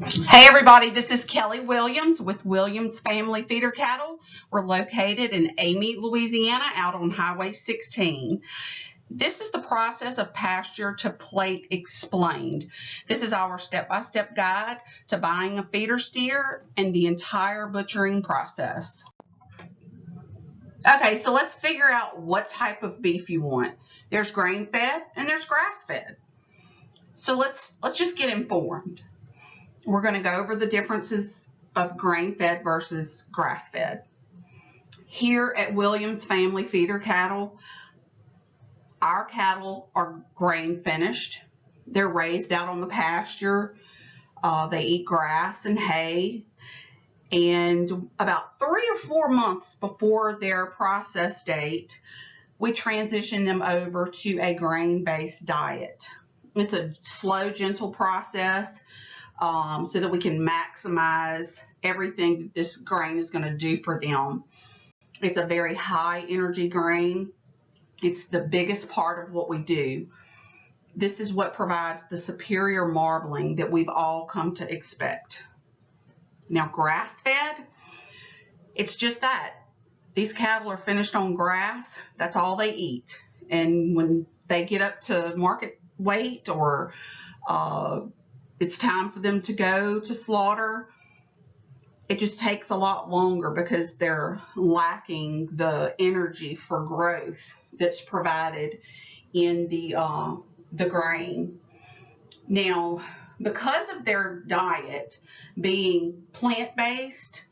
Hey everybody, this is Kelly Williams with Williams Family Feeder Cattle. We're located in Amite, Louisiana, out on Highway 16. This is the process of pasture to plate explained. This is our step-by-step guide to buying a feeder steer and the entire butchering process. Okay, so let's figure out what type of beef you want. There's grain-fed and there's grass-fed. So let's just get informed. We're going to go over the differences of grain-fed versus grass-fed. Here at Williams Family Feeder Cattle, our cattle are grain finished. They're raised out on the pasture. They eat grass and hay. And about 3 or 4 months before their process date, we transition them over to a grain-based diet. It's a slow, gentle process. So that we can maximize everything that this grain is going to do for them. It's a very high energy grain. It's the biggest part of what we do. This is what provides the superior marbling that we've all come to expect. Now, grass-fed, it's just that. These cattle are finished on grass. That's all they eat. And when they get up to market weight or it's time for them to go to slaughter, it just takes a lot longer because they're lacking the energy for growth that's provided in the grain. Now, because of their diet being plant-based,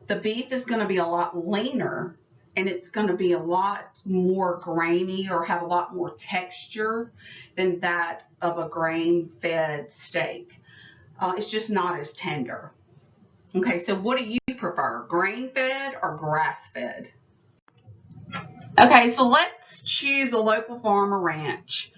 the beef is going to be a lot leaner and it's going to be a lot more grainy or have a lot more texture than that of a grain-fed steak. It's just not as tender. Okay, so what do you prefer, grain-fed or grass-fed? Okay, so let's choose a local farm or ranch.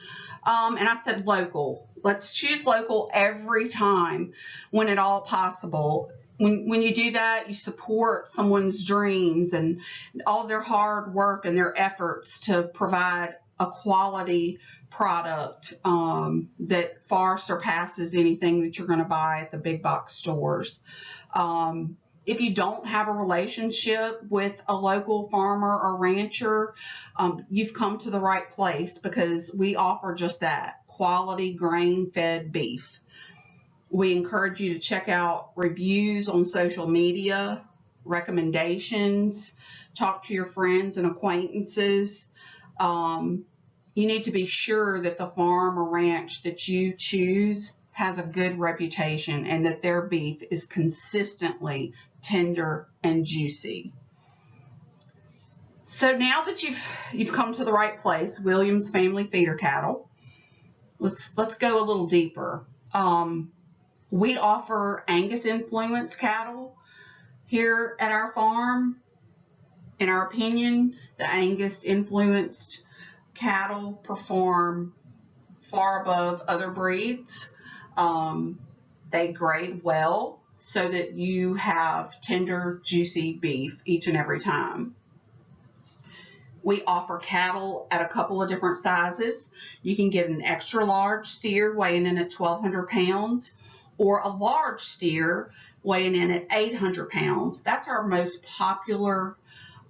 And I said local. Let's choose local every time when at all possible. When you do that, you support someone's dreams and all their hard work and their efforts to provide a quality product that far surpasses anything that you're going to buy at the big box stores. If you don't have a relationship with a local farmer or rancher, you've come to the right place because we offer just that, quality grain-fed beef. We encourage you to check out reviews on social media, recommendations, talk to your friends and acquaintances. You need to be sure that the farm or ranch that you choose has a good reputation and that their beef is consistently tender and juicy. So now that you've come to the right place, Williams Family Feeder Cattle, let's go a little deeper. We offer Angus influenced cattle here at our farm. In our opinion, the Angus influenced cattle perform far above other breeds. They grade well so that you have tender, juicy beef each and every time. We offer cattle at a couple of different sizes. You can get an extra large steer weighing in at 1,200 pounds or a large steer weighing in at 800 pounds. That's our most popular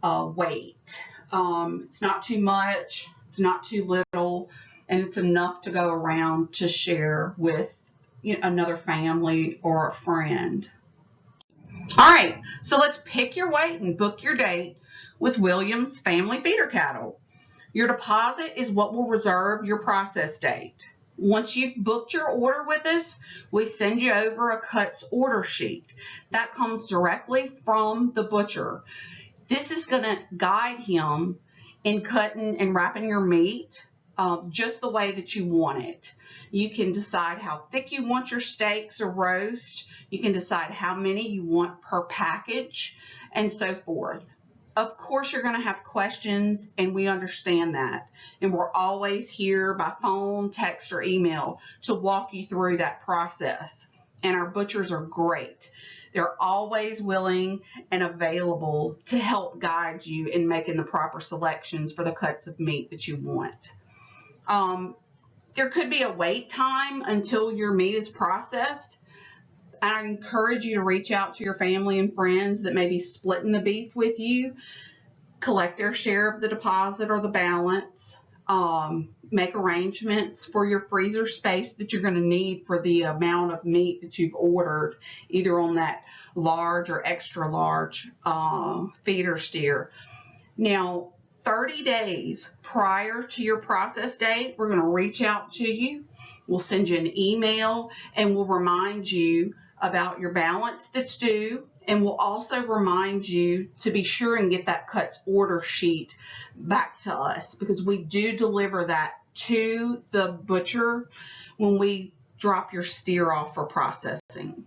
weight. It's not too much, it's not too little, and it's enough to go around to share with another family or a friend. All right, so let's pick your weight and book your date with Williams Family Feeder Cattle. Your deposit is what will reserve your process date. Once you've booked your order with us, we send you over a cuts order sheet. That comes directly from the butcher. This is going to guide him in cutting and wrapping your meat just the way that you want it. You can decide how thick you want your steaks or roast. You can decide how many you want per package and so forth. Of course, you're going to have questions, and we understand that. And we're always here by phone, text, or email to walk you through that process. And our butchers are great. They're always willing and available to help guide you in making the proper selections for the cuts of meat that you want. There could be a wait time until your meat is processed. I encourage you to reach out to your family and friends that may be splitting the beef with you. Collect their share of the deposit or the balance. Make arrangements for your freezer space that you're going to need for the amount of meat that you've ordered, either on that large or extra large feeder steer. Now, 30 days prior to your process date, we're going to reach out to you. We'll send you an email and we'll remind you about your balance that's due. And we'll also remind you to be sure and get that cuts order sheet back to us, because we do deliver that to the butcher when we drop your steer off for processing.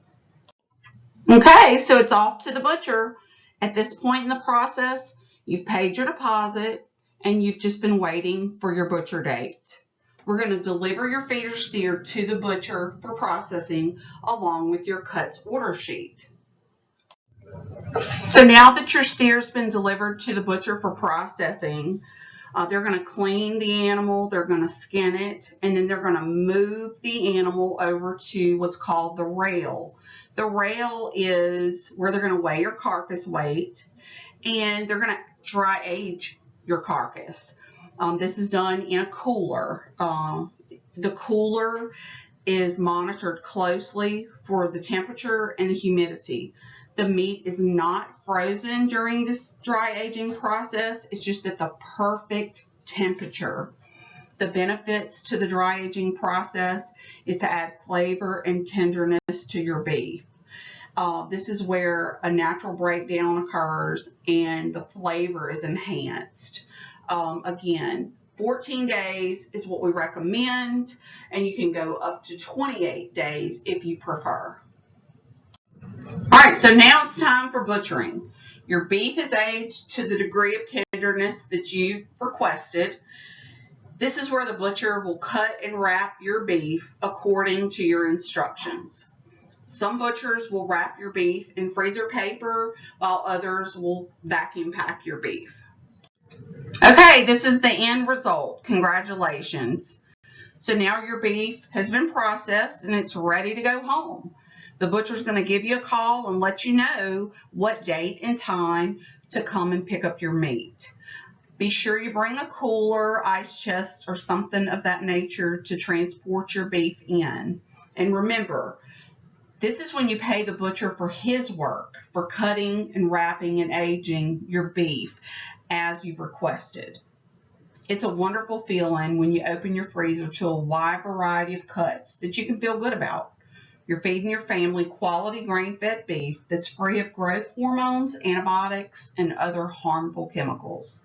Okay, so it's off to the butcher. At this point in the process, you've paid your deposit and you've just been waiting for your butcher date. We're going to deliver your feeder steer to the butcher for processing along with your cuts order sheet. So now that your steer's been delivered to the butcher for processing, they're going to clean the animal, they're going to skin it, and then they're going to move the animal over to what's called the rail. The rail is where they're going to weigh your carcass weight, and they're going to dry age your carcass. This is done in a cooler. The cooler is monitored closely for the temperature and the humidity. The meat is not frozen during this dry aging process. It's just at the perfect temperature. The benefits to the dry aging process is to add flavor and tenderness to your beef. This is where a natural breakdown occurs and the flavor is enhanced. Again, 14 days is what we recommend, and you can go up to 28 days if you prefer. All right, so now it's time for butchering. Your beef is aged to the degree of tenderness that you requested. This is where the butcher will cut and wrap your beef according to your instructions. Some butchers will wrap your beef in freezer paper, while others will vacuum pack your beef. Okay, this is the end result. Congratulations. So now your beef has been processed and it's ready to go home. The butcher's going to give you a call and let you know what date and time to come and pick up your meat. Be sure you bring a cooler, ice chest, or something of that nature to transport your beef in. And remember, this is when you pay the butcher for his work, for cutting and wrapping and aging your beef as you've requested. It's a wonderful feeling when you open your freezer to a wide variety of cuts that you can feel good about. You're feeding your family quality grain-fed beef that's free of growth hormones, antibiotics, and other harmful chemicals.